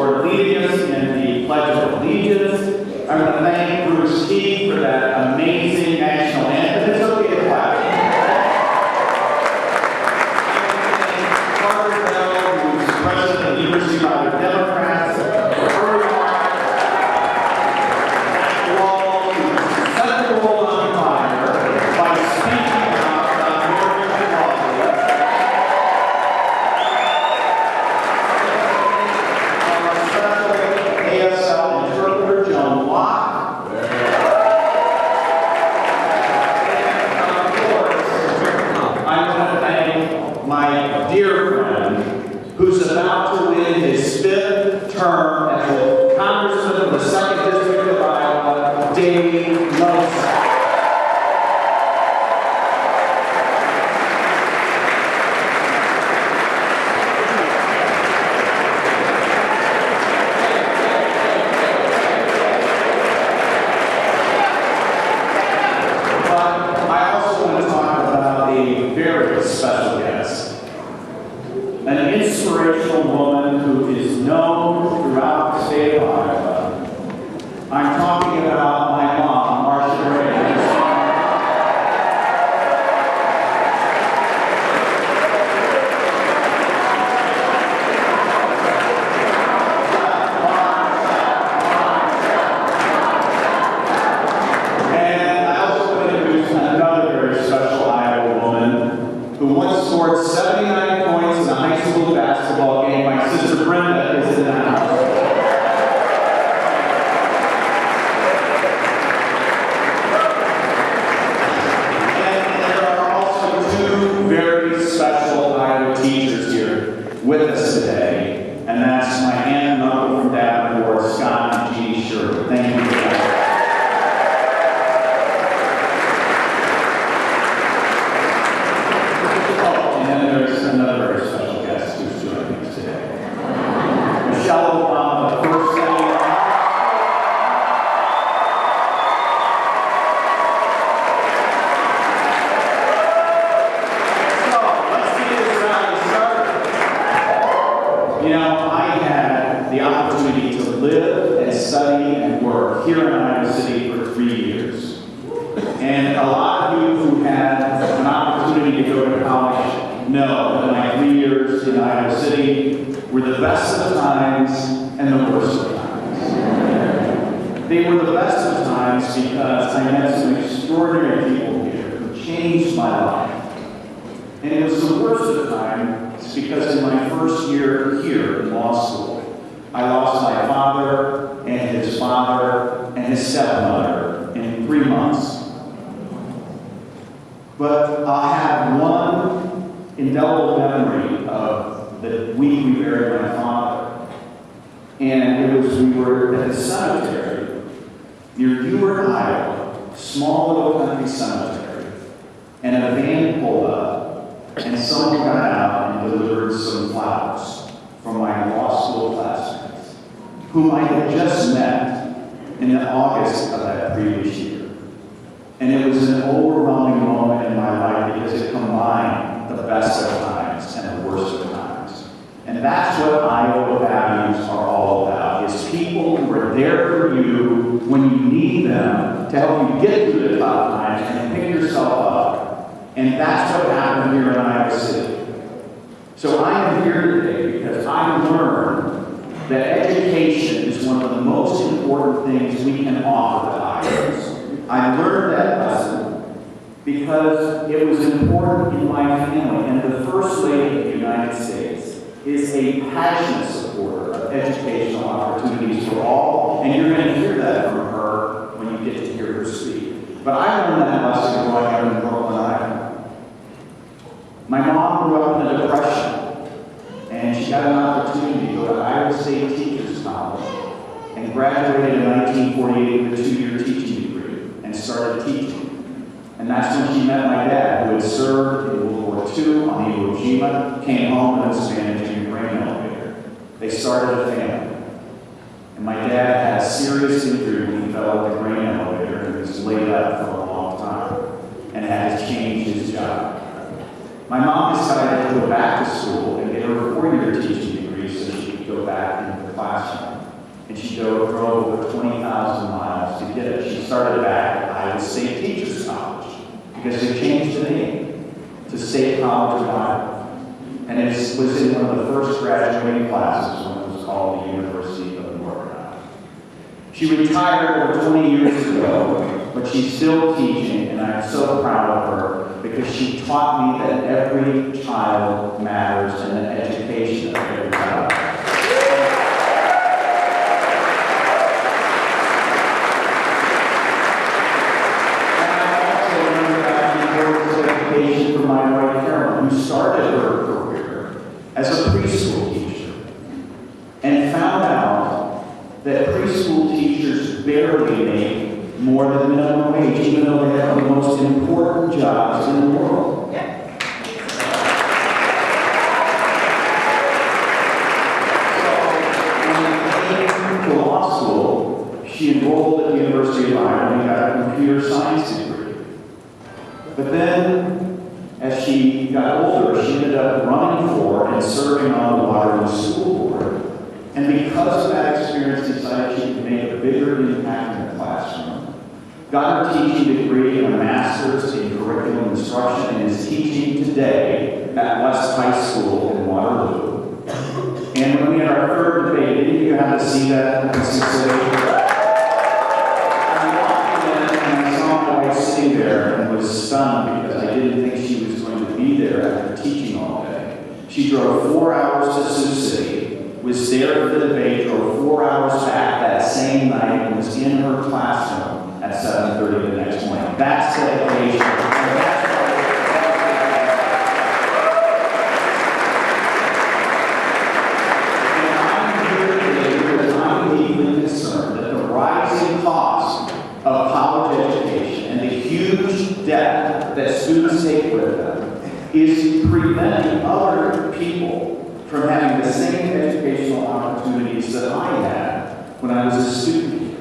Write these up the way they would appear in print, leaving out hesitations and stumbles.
for leading us in the Pledge of Allegiance. I want to thank Bruce for that amazing national anthem. It's okay to clap. President of the University of the Democrats, for her remarks. That wall set the world on fire by speaking about American equality. Our special ASL interpreter, Joan Locke. And of course, I want to thank my dear friend, who's about to win his 5th term as a congressman of the 2nd District of Iowa, Dave Lowe's. But I also want to talk about a very special guest. An inspirational woman who is known throughout the state of Iowa. I'm talking about my mom, Marcia Ray. And I also want to introduce another very special Iowa woman who once scored 79 points in a high school basketball game. My sister Brenda is in the house. And there are also 2 very special Iowa teachers here with us today, and that's my aunt and uncle from Davenport, Scott and Jeannie Sherwood. Thank you for that. Another very special guest who's joining us today. Michelle Obama, the first lady. So, let's get this rally started. You know, I had the opportunity to live and study and work here in Iowa City for 3 years. And a lot of you who had an opportunity to go to college know that my 3 years in Iowa City were the best of times and the worst of times. They were the best of times because I met some extraordinary people here who changed my life. And it was the worst of times because in my first year here in law school, I lost my father and his father and his stepmother in 3 months. But I have one indelible memory of the week we buried my father. And we were at the cemetery near Ewart, Iowa, small little country cemetery. And a van pulled up, and someone got out and delivered some flowers from my law school classmates, whom I had just met in August of that previous year. And it was an overwhelming moment in my life because it combined the best of times and the worst of times. And that's what Iowa values are all about, is people who are there for you when you need them to help you get through the tough times and pick yourself up. And that's what happened here in Iowa City. So I am here today because I learned that education is one of the most important things we can offer to Iowans. I learned that lesson because it was important in my family, and the First Lady of the United States is a passionate supporter of educational opportunities for all, and you're going to hear that from her when you get to hear her speak. But I learned that lesson growing up in Brooklyn, Iowa. My mom grew up in the Depression, and she got an opportunity to go to Iowa State Teachers College and graduated in 1948 with a 2-year teaching degree and started teaching. And that's when she met my dad, who had served in World War II on the Iwo Jima, came home and was managing a grain elevator. They started a family. And my dad had a serious injury when he fell at the grain elevator and was laid up for a long time and had to change his job. My mom decided to go back to school and get her a 4-year teaching degree so she could go back into the classroom. And she drove over 20,000 miles to get it. She started back at Iowa State Teachers College because they changed the name to State College of Iowa. And it was in one of the first graduating classes when it was called the University of Northern Iowa. She retired over 20 years ago, but she's still teaching, and I'm so proud of her because she taught me that every child matters and the education of every child. For my wife Carolyn, who started her career as a preschool teacher and found out that preschool teachers barely make more than minimum wage, even though they have the most important jobs in the world. So when she came to law school, she enrolled at the University of Iowa and got a computer science degree. But then, as she got older, she ended up running for and serving on the Waterloo School Board. And because of that experience, decided she could make a bigger impact in the classroom. Got her teaching degree and a master's in curriculum instruction and is teaching today at West High School in Waterloo. And when we had our third debate, didn't you have to see that? Sitting there and was stunned because I didn't think she was going to be there after teaching all day. She drove 4 hours to Sioux City, was there for the debate, drove 4 hours back that same night, and was in her classroom at 7:30 the next morning. That's dedication. And I'm here today because I'm deeply concerned that the rising cost of college education and the huge debt that students take with them is preventing other people from having the same educational opportunities that I had when I was a student.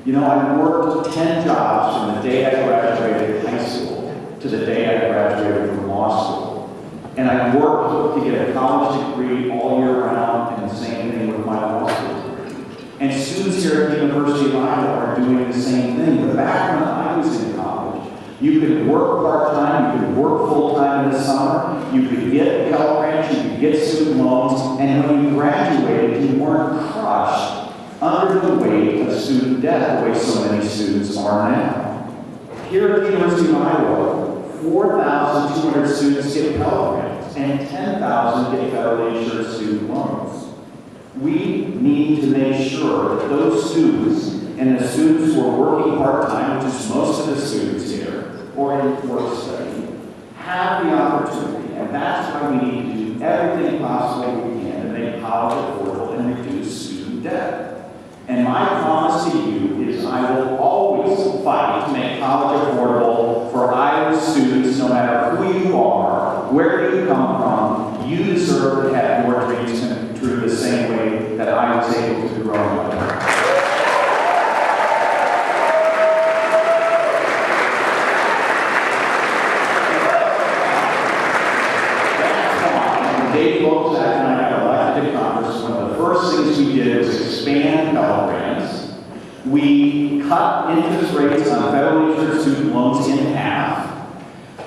You know, I worked 10 jobs from the day I graduated high school to the day I graduated from law school. And I worked to get a college degree all year round, and the same thing with my law school. And students here at the University of Iowa are doing the same thing. But back when I was in college, you could work part-time, you could work full-time in the summer, you could get Pell Grants, you could get student loans, and when you graduated, you weren't crushed under the weight of student debt the way so many students are now. Here at the University of Iowa, 4,200 students get Pell Grants, and 10,000 get federally insured student loans. We need to make sure that those students and the students who are working part-time, which is most of the students here, or in work study, have the opportunity. And that's why we need to do everything possible we can to make college affordable and reduce student debt. And my promise to you is I will always fight to make college affordable for Iowa students, no matter who you are, where you come from. You deserve to have your dreams come true the same way that I was able to grow up. Dave Lopes and I got elected to Congress. One of the first things we did was expand Pell Grants. We cut interest rates on federally insured student loans in half.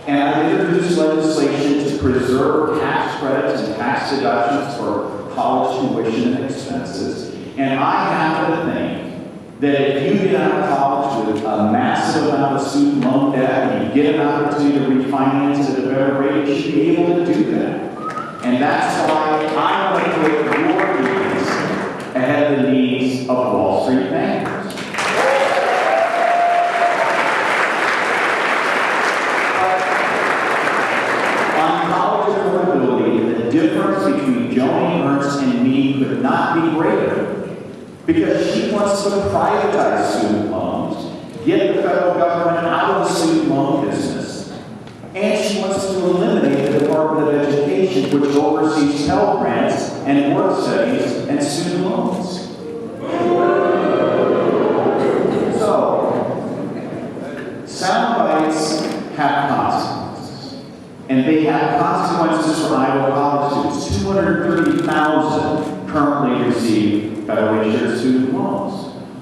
And I introduced legislation to preserve tax credits and tax deductions for college tuition and expenses. And I happen to think that if you get out of college with a massive amount of student loan debt and you get an opportunity to refinance at a better rate, you should be able to do that. And that's why I want to put your needs ahead of the needs of Wall Street bankers. On college affordability, the difference between Joni Ernst and me could not be greater, because she wants to privatize student loans, get the federal government out of the student loan business, and she wants to eliminate the Department of Education, which oversees Pell Grants and work studies and student loans. So, sound bites have consequences. And they have consequences for Iowa college students. 230,000 currently receive federally insured student loans.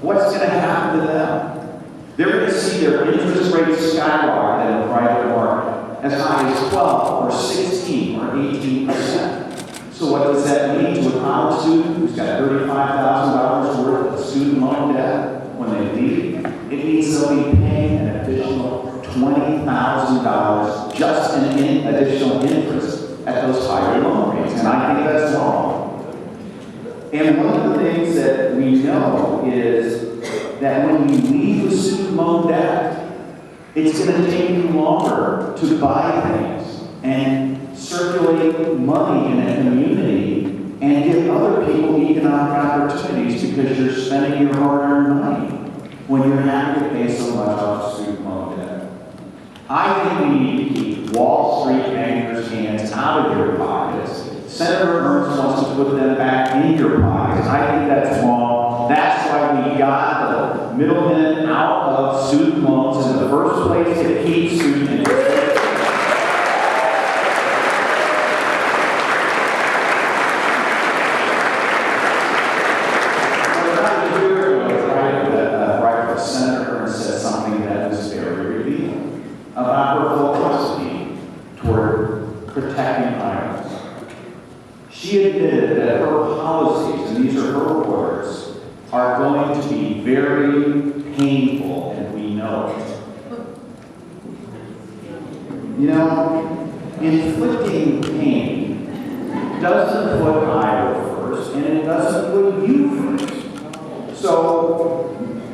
What's going to happen to them? They're going to see their interest rates skyrocket in the private market as high as 12 or 16 or 18%. So what does that mean to a college student who's got $35,000 worth of student loan debt when they leave? It means they'll be paying an additional $20,000 just in additional interest at those higher loan rates, and I think that's wrong. And one of the things that we know is that when you leave with student loan debt, it's going to take you longer to buy things and circulate money in a community and give other people economic opportunities because you're spending your hard-earned money when you're having to pay so much off student loan debt. I think we need to keep Wall Street bankers' hands out of your pockets. Senator Ernst wants to put them back in your pockets. I think that's wrong. That's why we got the middlemen out of student loans in the first place, to keep student interest. Senator Ernst said something that was very revealing about her philosophy toward protecting minors. She admitted that her policies, and these are her words, are going to be very painful, and we know it. You know, inflicting pain doesn't put Iowa first, and it doesn't put you first. So,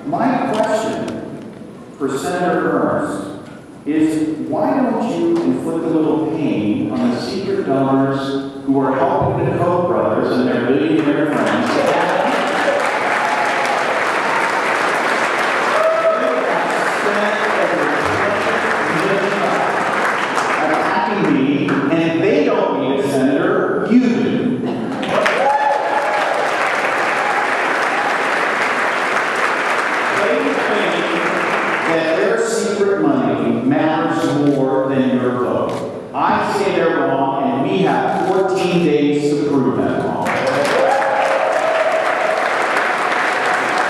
my question for Senator Ernst is, why don't you inflict a little pain on the secret donors who are helping the Koch brothers and their billionaire friends attacking me, and they don't need a senator, you do. That their secret money matters more than your vote. I say they're wrong, and we have 14 days to prove that wrong.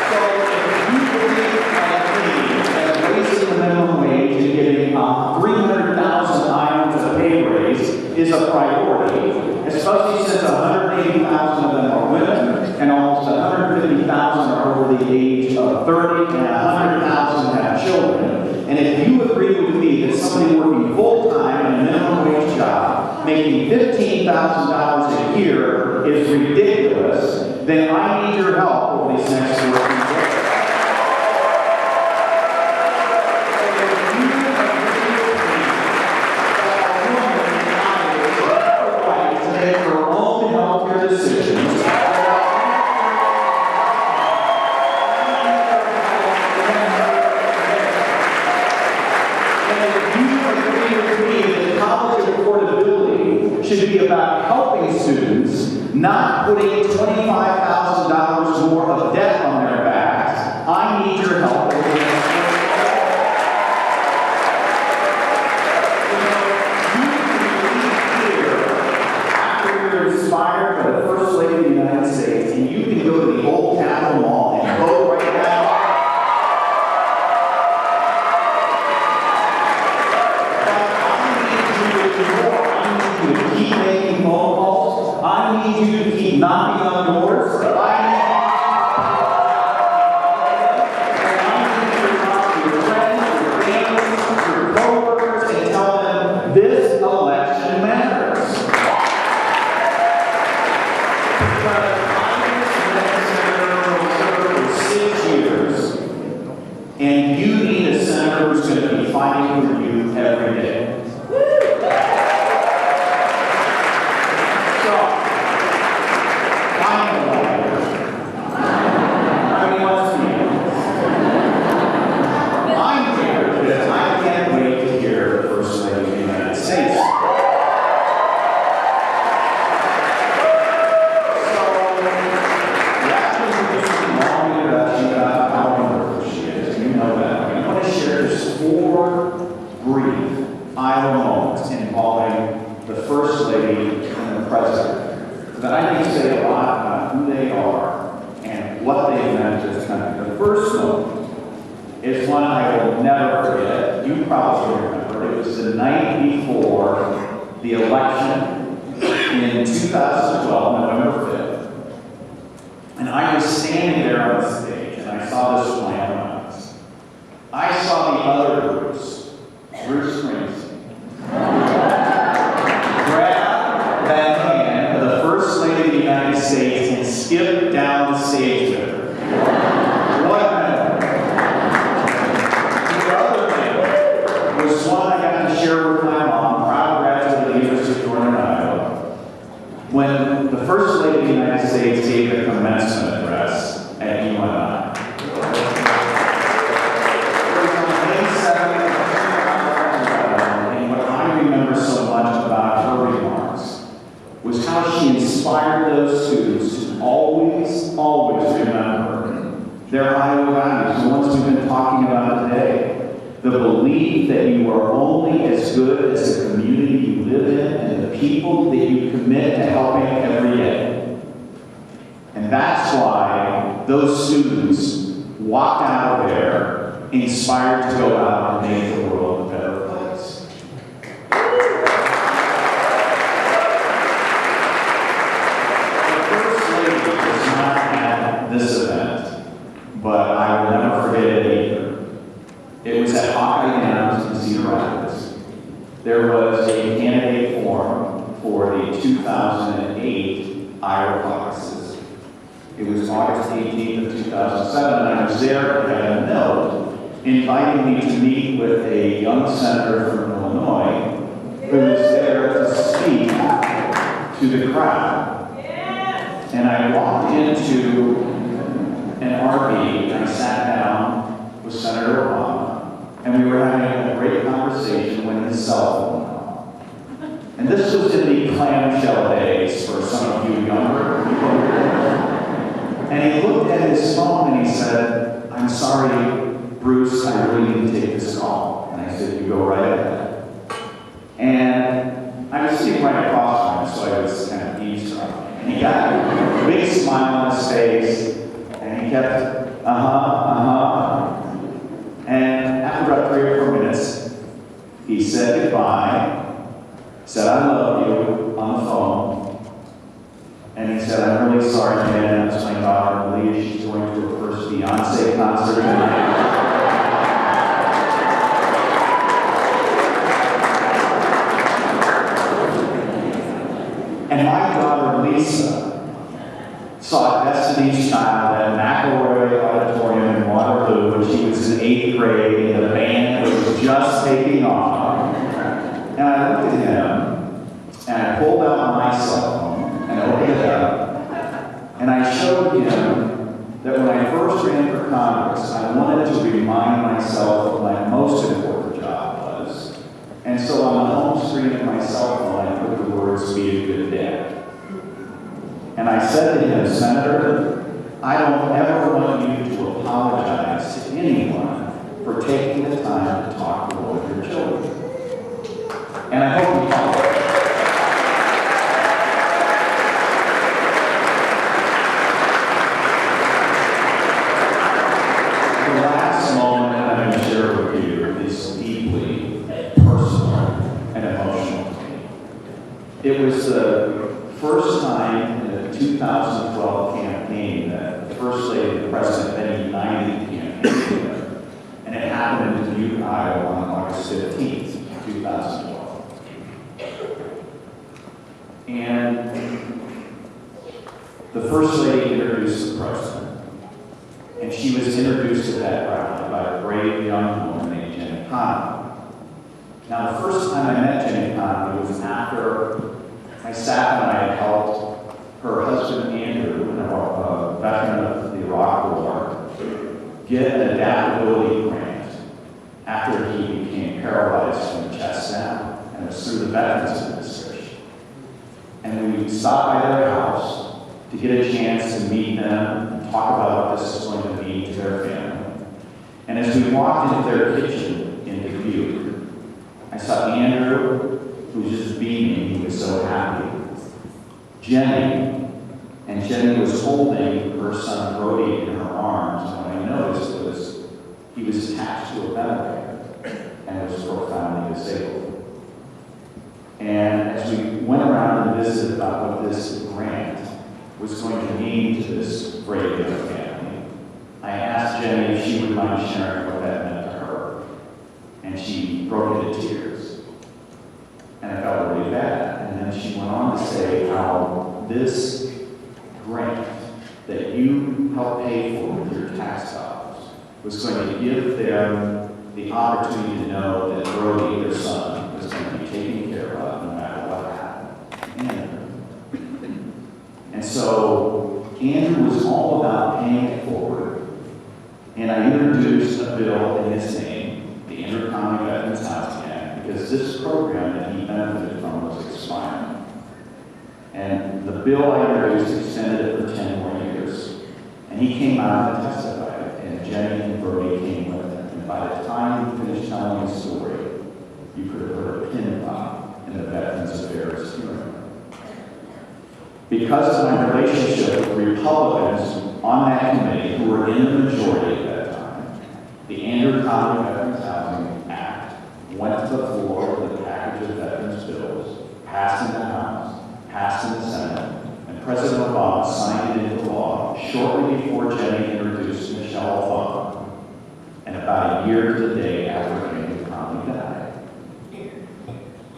So if you believe like me that raising the minimum wage and giving 300,000 Iowans a pay raise is a priority, especially since 180,000 of them are women and almost 150,000 are over the age of 30 and 100,000 have children. And if you agree with me that somebody working full-time in a minimum wage job making $15,000 a year is ridiculous, then I need your help over these next 14 days. Should be about helping students, not putting $25,000 more of debt on their backs. I need your help. After you're inspired by the First Lady of the United States, and you can go to the old Capitol Mall and vote right now. Keep making phone calls. I need you to keep knocking on doors. one is one I will never forget. You probably remember. It was the night before the election in 2012, November 5th. And I was standing there on the stage, and I saw this plan on us. I saw the other Bruce Braley, grab that hand of the First Lady of the United States and skip down the stage with her. What a minute. The other thing was one I got to share with my mom, proud graduate of the University of Northern Iowa, when the First Lady of the United States gave the commencement address at UNI. Was how she inspired those students to always remember their Iowa values, the ones we've been talking about today. The belief that you are only as good as the community you live in and the people that you commit to helping every day. And that's why those students walked out of there inspired to go out and make the world a better place. This event, but I will never forget it either. It was at Hawkeye Downs in Cedar Rapids. There was a candidate forum for the 2008 Iowa caucuses. It was August 18th of 2007, and I was there and had a note inviting me to meet with a young senator from Illinois who was there to speak to the crowd. And I walked into an RV, and I sat down with Senator Obama, and we were having a great conversation when his cell phone went off. And this was in the clamshell days for some of you younger people. And he looked at his phone and he said, "I'm sorry, Bruce, I really need to take this call." And I said, "You go right ahead." And I was sitting right across from him, so I was kind of eavesdropping. And he got a big smile on his face, and he kept, And after about 3 or 4 minutes, he said goodbye, said, "I love you," on the phone. And he said, "I'm really sorry, man, that's my daughter, Malia. She's going to her first Beyonce concert tonight." And my daughter, Lisa, saw Destiny's Child at McElroy Auditorium in Waterloo when she was in 8th grade, and the band was just taking off. And I looked at him, and I pulled out my cell phone and opened it up, and I showed him that when I first ran for Congress, I wanted to remind myself what my most important job was. And so on the home screen of my cell phone, I put the words, "Be a good dad." And I said to him, "Senator, I don't ever want you to apologize to anyone for taking the time to talk to one of your children." And I hope you follow it. The last moment I'm going to share with you is deeply personal and emotional to me. It was the first time in the 2012 campaign that the First Lady and the President had a united campaign together. And it happened in Dubuque, Iowa on August 15th, 2012. And the First Lady introduced the President. And she was introduced at that rally by a brave young woman named Joni Ernst. Now, the first time I met Joni Ernst was after my staff and I helped her husband, Andrew, a veteran of the Iraq War, get an adaptability grant after he became paralyzed from the chest down. And it was through the Veterans Administration. And we stopped by their house to get a chance to meet them and talk about what this is going to mean to their family. And as we walked into their kitchen in Dubuque, I saw Andrew, who was just beaming. He was so happy. Jenny was holding her son Brody in her arms. And what I noticed was was going to mean to this brave young family, I asked Jenny if she would mind sharing what that meant to her. And she broke into tears. And I felt really bad. And then she went on to say how this grant that you helped pay for with your tax dollars was going to give them the opportunity to know that Brody, their son, was going to be taken care of no matter what happened. And so Andrew was all about paying it forward. And I introduced a bill in his name, the Andrew County Veterans Housing Act, because this program that he benefited from was expiring. And the bill I introduced extended it for 10 more years. And he came out and testified, and Jenny and Brody came with him. And by the time he finished telling his story, you could have heard a pin drop in the Veterans Affairs hearing. Because of my relationship with Republicans on that committee who were in the majority at that time, the Andrew County Veterans Housing Act went to the floor with a package of veterans bills, passed in the House, passed in the Senate, and President Obama signed it into law shortly before Jenny introduced Michelle Obama, and about a year to the day after Andrew County died.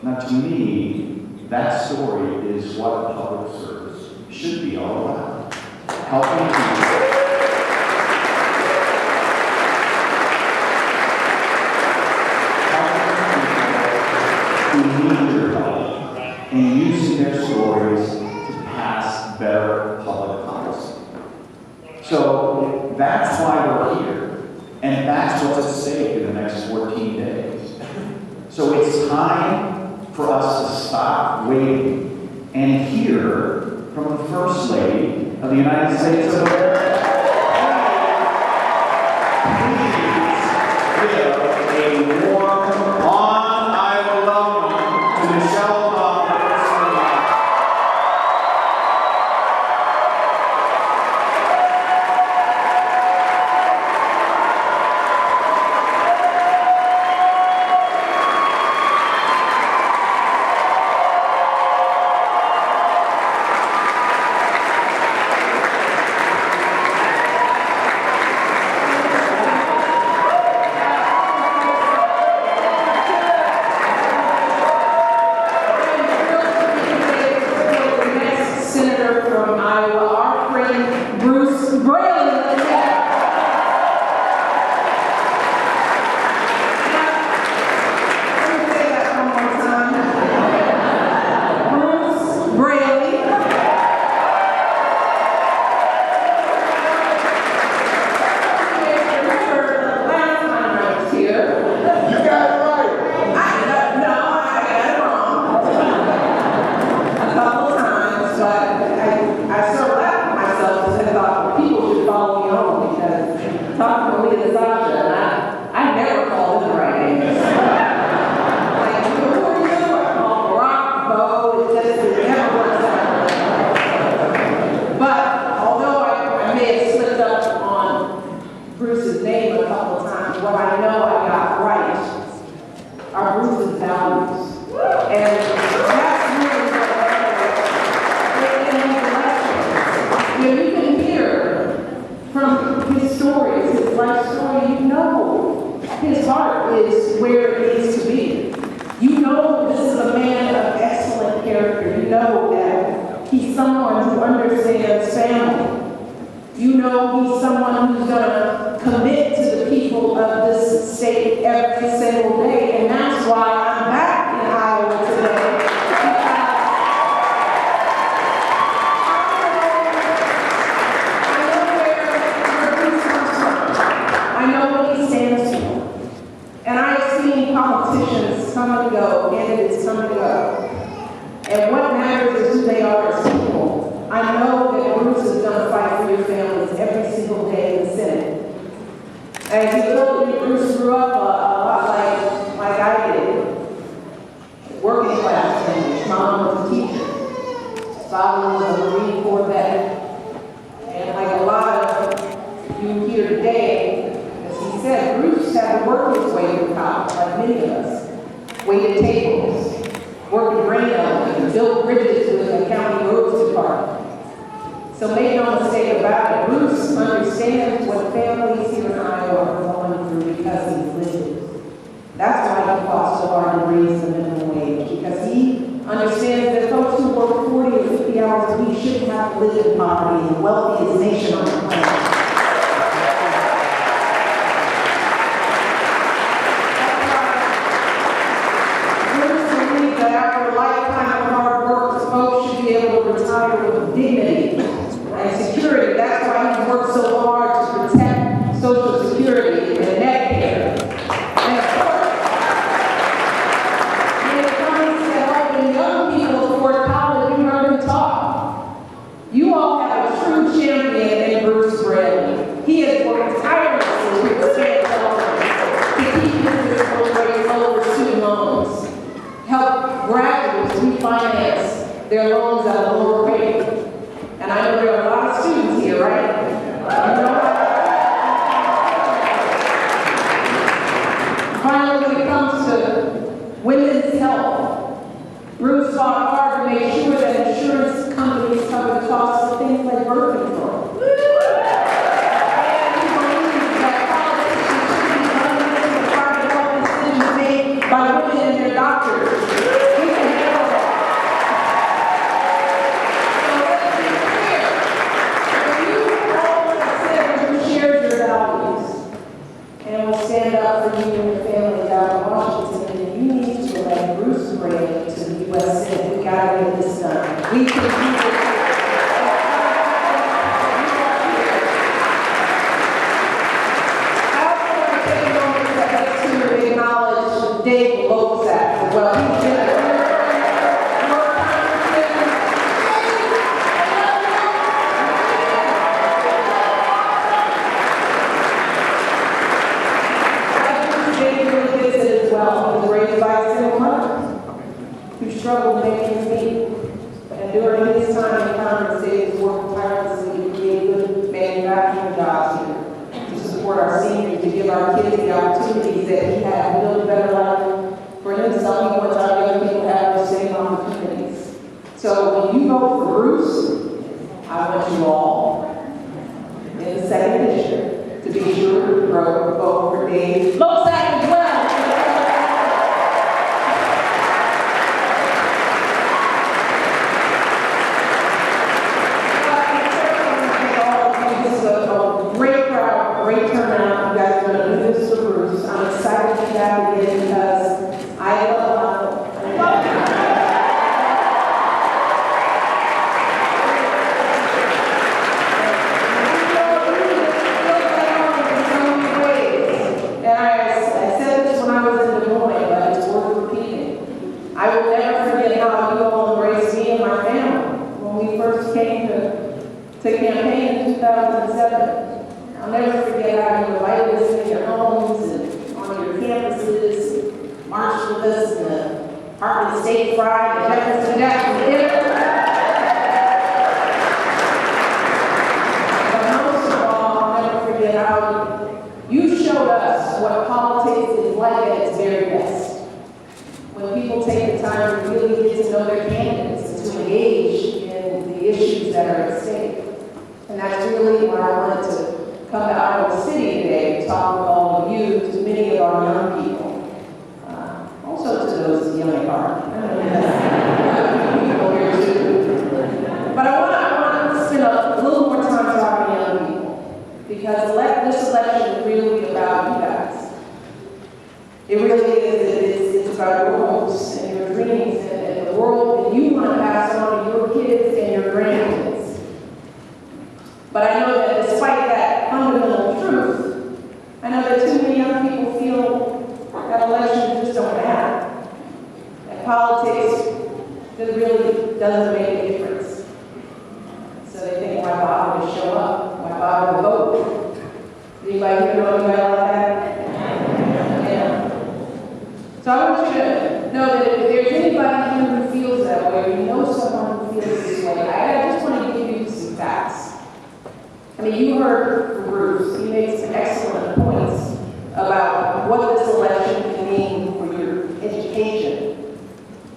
Now, to me, that story is what public service should be all about. Helping people. Who need your help, and using their stories to pass better public policy. So that's why we're here, and that's what's at stake in the next 14 days. So it's time for us to stop waiting and hear from the First Lady of the United States of America. Please give a warm on-Iowa welcome to Michelle Obama. From Iowa, our friend Bruce Braley. Let me say that one more time. Bruce Braley. Last time I was here. You got it right. I got it wrong. A couple times, but I sort of laughed at myself because I thought people should follow me home because talking to Leah Sasha, and I never called them the right names. Like, who are you? I call Barack, Bo, it never works out. But although I may have slipped up on Bruce's name a couple of times, what I know I got right are Bruce's values. And that's really what you can hear from his stories, his life story, you know his heart is where it needs to be. You know this is a man of excellent character. You know that he's someone who understands family. You know he's someone who's going to commit to the people of this state every single day, and that's why I'm back in Iowa today. Politicians come and go, candidates come and go. And what matters is who they are as people. I know that Bruce is going to fight for your families every single day in the Senate. As he told me, Bruce grew up a lot like I did. Working class family. His mom was a teacher. His father was a Marine Corps vet. And like a lot of you here today, he said Bruce had to work his way to college, like many of us. Waited tables, worked in rain elevators, built bridges with the county roads department. So So make no mistake about it, Bruce understands what families here in Iowa are going through because he's lived it. That's why he fought so hard to raise the minimum wage, because he understands that folks who work 40 or 50 hours a week shouldn't have to live in poverty in the wealthiest nation on the planet. Bruce believes that after a lifetime of hard work, folks should be able to retire with dignity and security. That's why he worked so hard to protect Social Security and Medicare. And of course, when it comes to helping young people afford college, you heard him talk. You all have a true champion in Bruce Braley. He has worked tirelessly with the state government to keep his rates low for student loans, help graduates refinance their loans at a lower rate. And I know there are a lot of students here, right? Finally, when it comes to women's health, Bruce fought hard to make sure that insurance companies cover the costs of things like birth control. And he believes that politicians should be funded to private health decisions made by women and their doctors. We can handle that. And we'll stand up for you and your families out in Washington, and you need to elect Bruce Braley to the U.S. Senate. We gotta get this done. We can do this. I also want to take a moment to acknowledge Dave Lotzak as well. He's been who struggled making his feet. And during his time in Congress, Dave has worked tirelessly to create good manufacturing jobs here, to support our seniors, to give our kids the opportunities that he had to build a better life for himself. He wants our young people to have the same opportunities. So when you vote for Bruce, I want you all in the second district to be sure to vote for Dave Lotzak as well. Great turnout. You guys are going to do this for Bruce. I'm excited to have it because I love And I said this when I was in Des Moines, but it's worth repeating. I will never forget how you all embraced me and my family when we first came to campaign in 2007. I'll never forget how you invited us in your homes and on your campuses, marched with us in the Hartman State Pride, and Jefferson Jackson Theater. But most of all, I'll never forget how you showed us what politics is like at its very best. When people take the time to really get to know their candidates and to engage in the issues that are at stake. And that's really what I wanted to come to Iowa City today to talk with all of you, to many of our young people, also to those young at heart. People here too. But I want to spend a little more time talking to young people, because this election is really about you guys. It really is. It's about your hopes and your dreams and the world that you want to pass on to your kids and your grandkids. But I know that despite that fundamental truth, I know that too many young people feel that elections just don't matter. That politics really doesn't make a difference. So they think, why bother to show up? Why bother to vote? Anybody here know anybody like that? Yeah. So I want you to know that if there's anybody here who feels that way, or you know someone who feels this way, I just want to give you some facts. I mean, you heard from Bruce. He made some excellent points about what this election can mean for your education.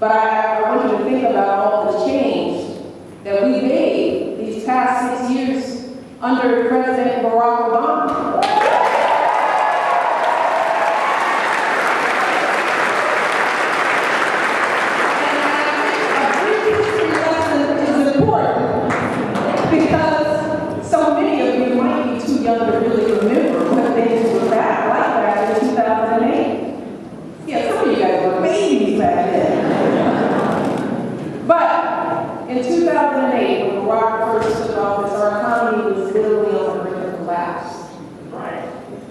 But I want you to think about all the change that we made these past 6 under President Barack Obama. Because so many of you might be too young to really remember what things were like back in 2008. Yeah, some of you guys were babies back then. But in 2008, when Barack first took office, our economy was literally on the brink of collapse. Right.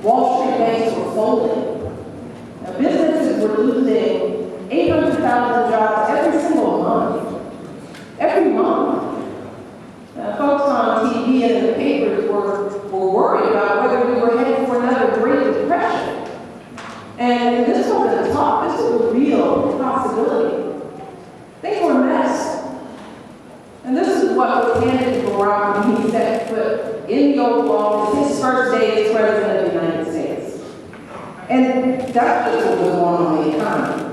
Wall Street banks were folding. Now, businesses were losing 800,000 jobs every single month. Every month. Folks on TV and in the papers were worried about whether we were headed for another Great Depression. And this wasn't a talk, this was a real possibility. Things were a mess. And this is what was handed to Barack when he set foot in the Oval Office, his first day as President of the United States. And that's just what was going on in the economy.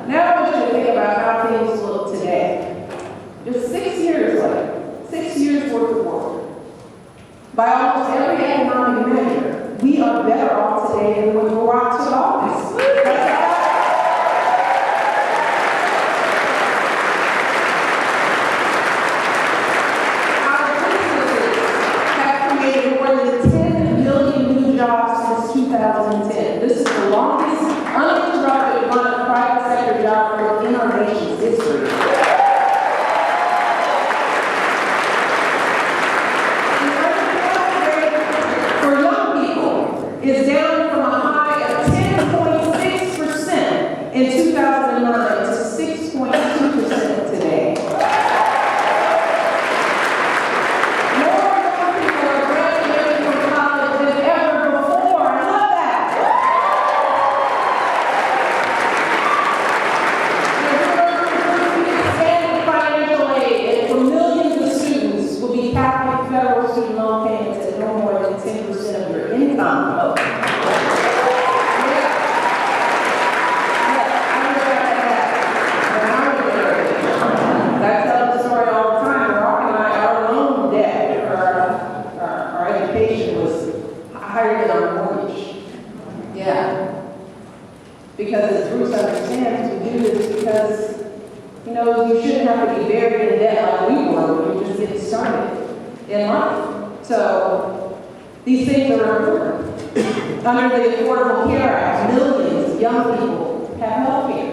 Now I want you to think about how things look today. Just 6 years later, 6 years worth of work. By almost every economic measure, we are better off today than when Barack took office. Our businesses have created more than 10 million new jobs since 2010. This is the longest uninterrupted run of private sector job growth in our nation's history. Is down from a high of 10.6% in 2009 to 6.2% today. More young people are graduating from college than ever before. I love that. We expanded financial aid, and for millions of students will be capping federal student loan payments at no more than 10% of your income. Because as Bruce understands, we do this because, you shouldn't have to be buried in debt like we were when we just getting started in life. So these things are important. Under the Affordable Care Act, millions of young people have health care.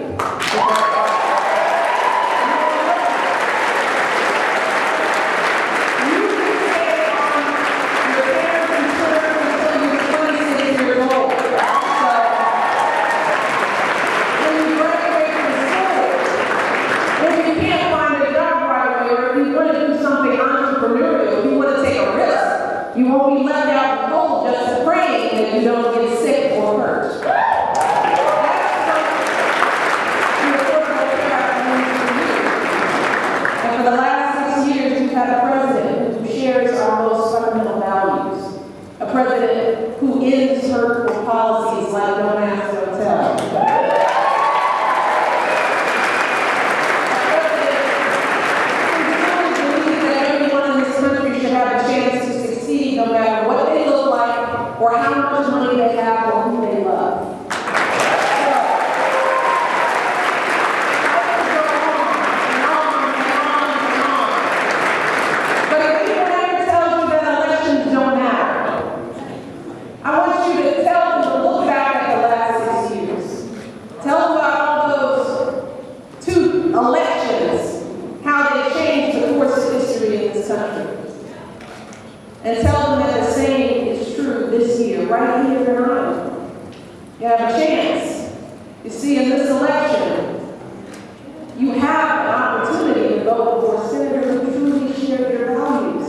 You won't be left out in the cold just praying that you don't get sick or hurt. And for the last 6 years, we've had a president who shares our most fundamental values. A president who ends hurtful policies like don't ask, don't tell. No matter what they look like, or how much money they have, or who they love. But if anyone ever tells you that elections don't matter, I want you to tell them to look back at the last 6 years. Tell them about all those 2 elections, how they changed the course of history in this country. And tell them that the same is true this year, right here in Iowa. You have a chance. You see, in this election, you have an opportunity to vote for senators who truly share your values.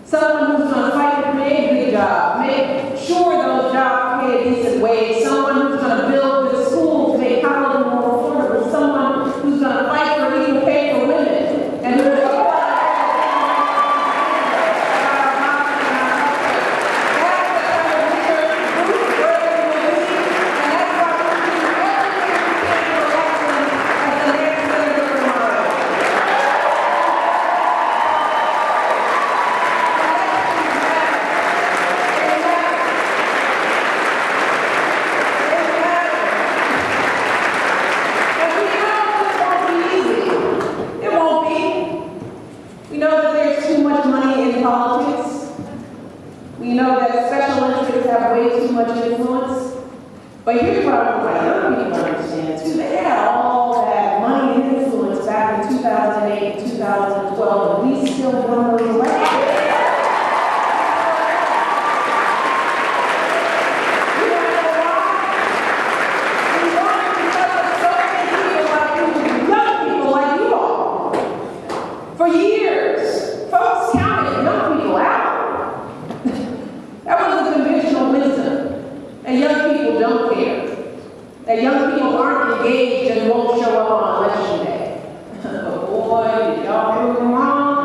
Someone who's going to fight to create a good job, make sure those jobs pay a decent wage, someone who's going to build good schools, make college more affordable, someone who's going to fight for equal pay for women, and who's We know that special interests have way too much influence. But here's what I want my young people to understand too. They had all that money and influence back in 2008 and 2012, and we still won those elections. For years, folks counted young people out. That was the conventional wisdom. And young people don't care. That young people aren't engaged and won't show up on election day. But boy, did y'all prove them wrong.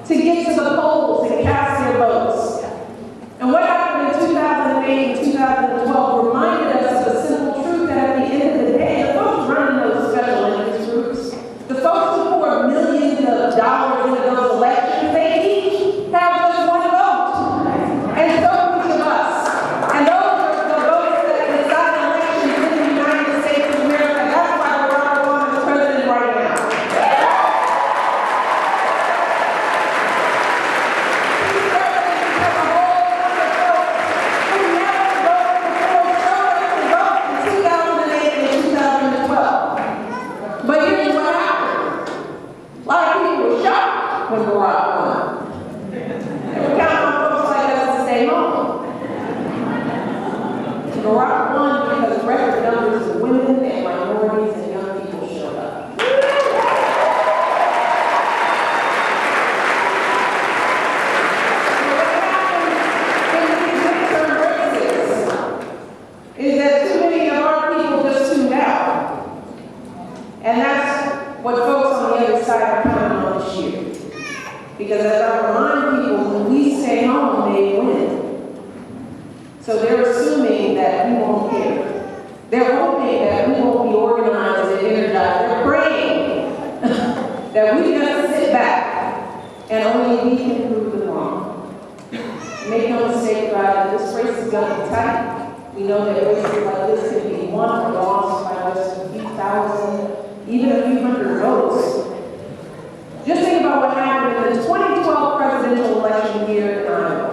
To get to the polls and cast their votes. And what happened in 2008 and 2012 reminded us of the simple truth that at the end of the day, the folks running those special interest groups, the folks who poured millions of dollars into those elections, they each have just one vote. And so each of us. And those are the votes that decide elections in the United States of America. That's why Barack Obama is president right now. When Barack won. They were counting on folks like us to stay home. Barack won because record numbers of women and minorities and young people showed up. What happened in these midterm races is that too many of our people just tuned out. And that's what folks on the other side are counting on this year. Because as I remind people, when we stay home, they win. So they're assuming that we won't care. They're hoping that we won't be organized and energized. They're praying that we just sit back and only we can prove them wrong. Make no mistake about it, this race is going to be tight. We know that races like this can be won or lost by just a few thousand, even a few hundred votes. Just think about what happened in the 2012 presidential election here in Iowa.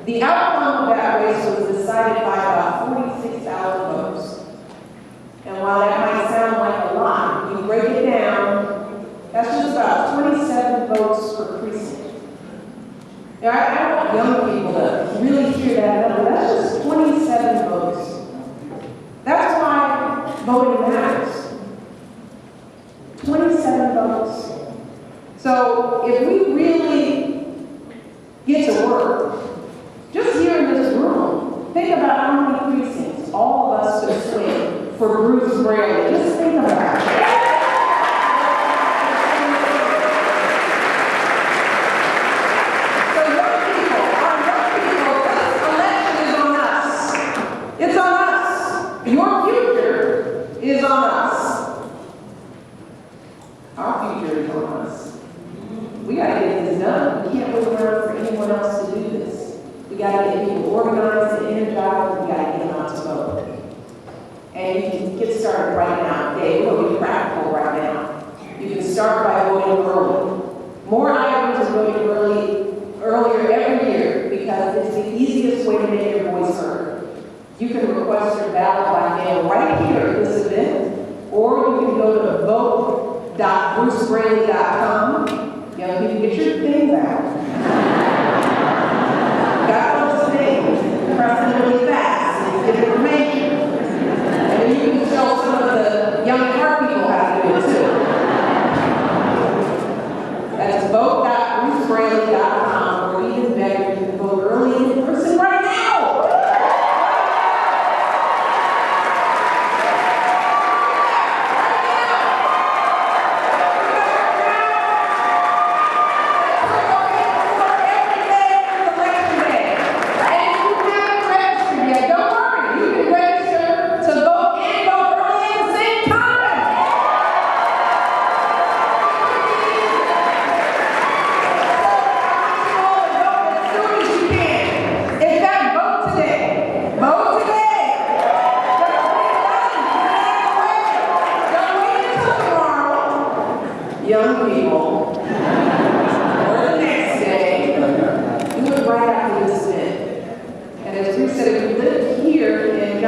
The outcome of that race was decided by about 46,000 votes. And while that might sound like a lot, you break it down, that's just about 27 votes per precinct. Now, I want young people to really hear that number. That's just 27 votes. That's why voting matters. 27 votes. So if we really get to work, just here in this room, think about how many precincts all of us could swing for Bruce Braley. Just think about it. So young people, this election is on us. It's on us. Your future is on us. Our future is on us. We got to get this done. We can't wait around for anyone else to do this. We got to get people organized and energized. We got to get them out to vote. And you can get started right now. Dave, we'll be practical right now. You can start by voting early. More Iowans are voting earlier every year because it's the easiest way to make your voice heard. You can request your ballot by mail right here at this event, or you can go to vote.brucebraley.com. Young people, get your things out. Got those things. Press them really fast and get information. And then you can show some of the young heart people how to do it too. That's vote.brucebraley.com, or even better, you can vote early in person right now.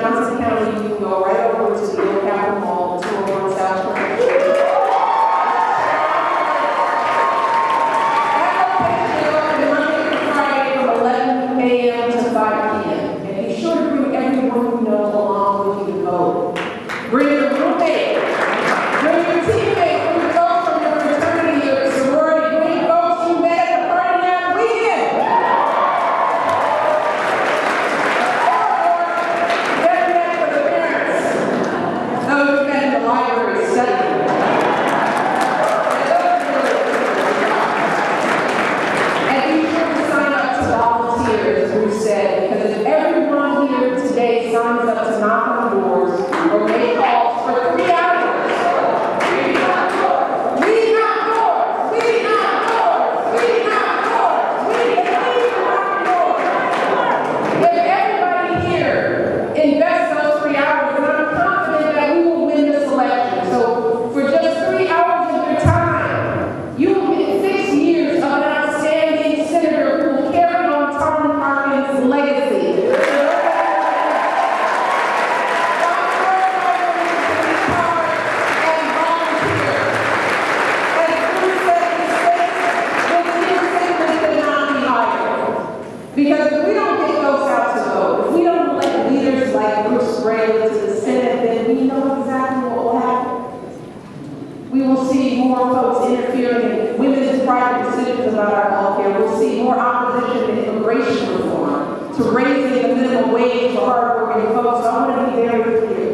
Johnson County, you can go right over to the old Capitol Mall, 201 South Front. That location is open Monday through Friday from 11 a.m. to 5 p.m. And be sure to bring everyone you know along with you to vote. Bring your roommate. Bring your teammate. Bring folks from your fraternity or sorority. Bring folks you met at the party that weekend. Get met with the parents. Those who met in the library studying. And be sure to sign up to volunteer, as Bruce said, because if everyone here today signs up to knock on doors or make calls for 3 hours, invest those 3 hours, and I'm confident that we will win this election. So for just 3 hours of your time, you will get 6 years of an outstanding senator who will carry on Tom Harkin's legacy. Because if we don't get folks out to vote, if we don't elect leaders like Bruce Braley to the Senate, then we know exactly what will happen. We will see more folks interfering in women's private decisions about our health care. We'll see more opposition to immigration reform, to raising the minimum wage for hardworking folks. So I want to be very clear.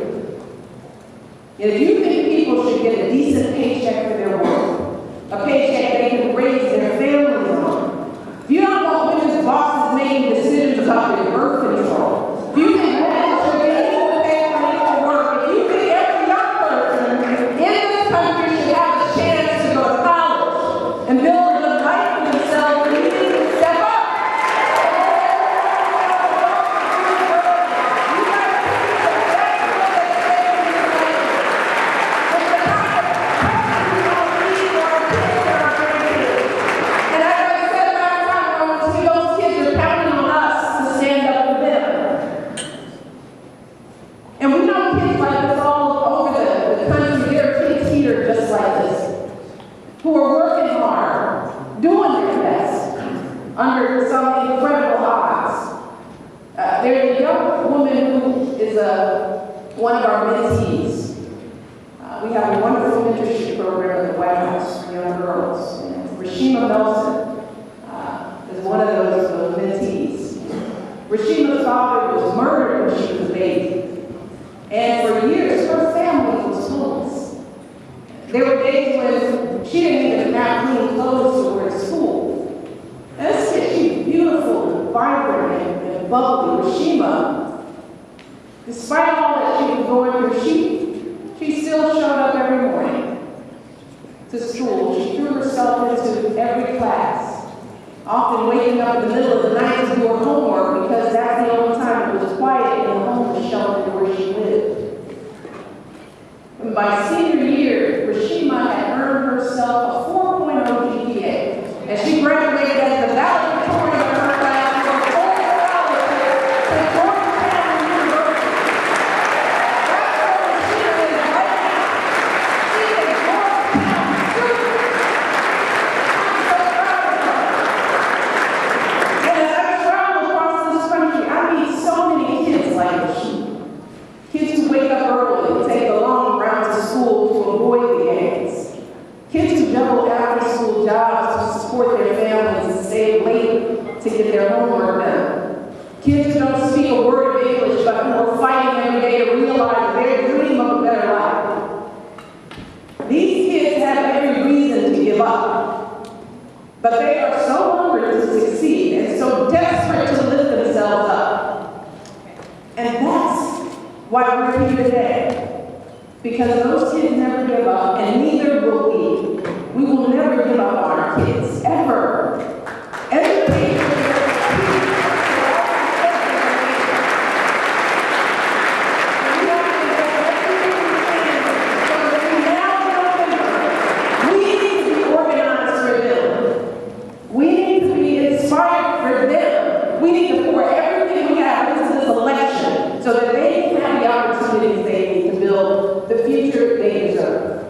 And if you think people should get a decent paycheck for their work, a paycheck they can raise their families on, if you don't want women's bosses making decisions about their birth control, if you think women should be able to pay for equal work, if you think every young person in this country should have a chance to go to college and build a good life for themselves, then you need to step up. Who are working hard, doing their best, under some incredible odds. There's a young woman who is one of our mentees. We have a wonderful mentorship program at the White House for young girls. And Rashima Nelson is one of those mentees. Rashima's father was murdered when she was a baby. And for years, her family was homeless. There were days when she didn't even have clean clothes to wear to school. And this kid, she's beautiful and vibrant and bubbly. Rashima, despite all that she was going through, she still showed up every morning to school. She threw herself into every class, often waking up in the middle of the night to do her homework because that's the only time it was quiet in the homeless shelter where she lived. And by senior year, Rashima had earned herself a 4.0 GPA, and she graduated as the valedictorian of her class for a full scholarship to Georgetown University. That's where Rashima is right now. She is a Georgetown student. I'm so proud of her. And as I travel across this country, I meet so many kids like Rashima. Kids who wake up early and take the long route to school to avoid the gangs. Kids who juggle after-school jobs to support their families and stay late to get their homework done. Kids who don't speak a word of English but who are fighting every day to realize their dream of a better life. These kids have every reason to give up, but they are so hungry to succeed and so desperate to lift themselves up. And that's why we're here today. Because those kids never give up, and neither will we. We will never give up on our kids, ever. Education we need to be organized for them. We need to be inspired for them. We need to pour everything we have into this election so that they can opportunities they need to build the future they deserve.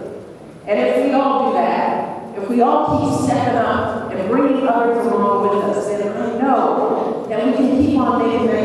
And if we all do that, if we all keep stepping up and bringing others along with us, then I know that we can keep on making that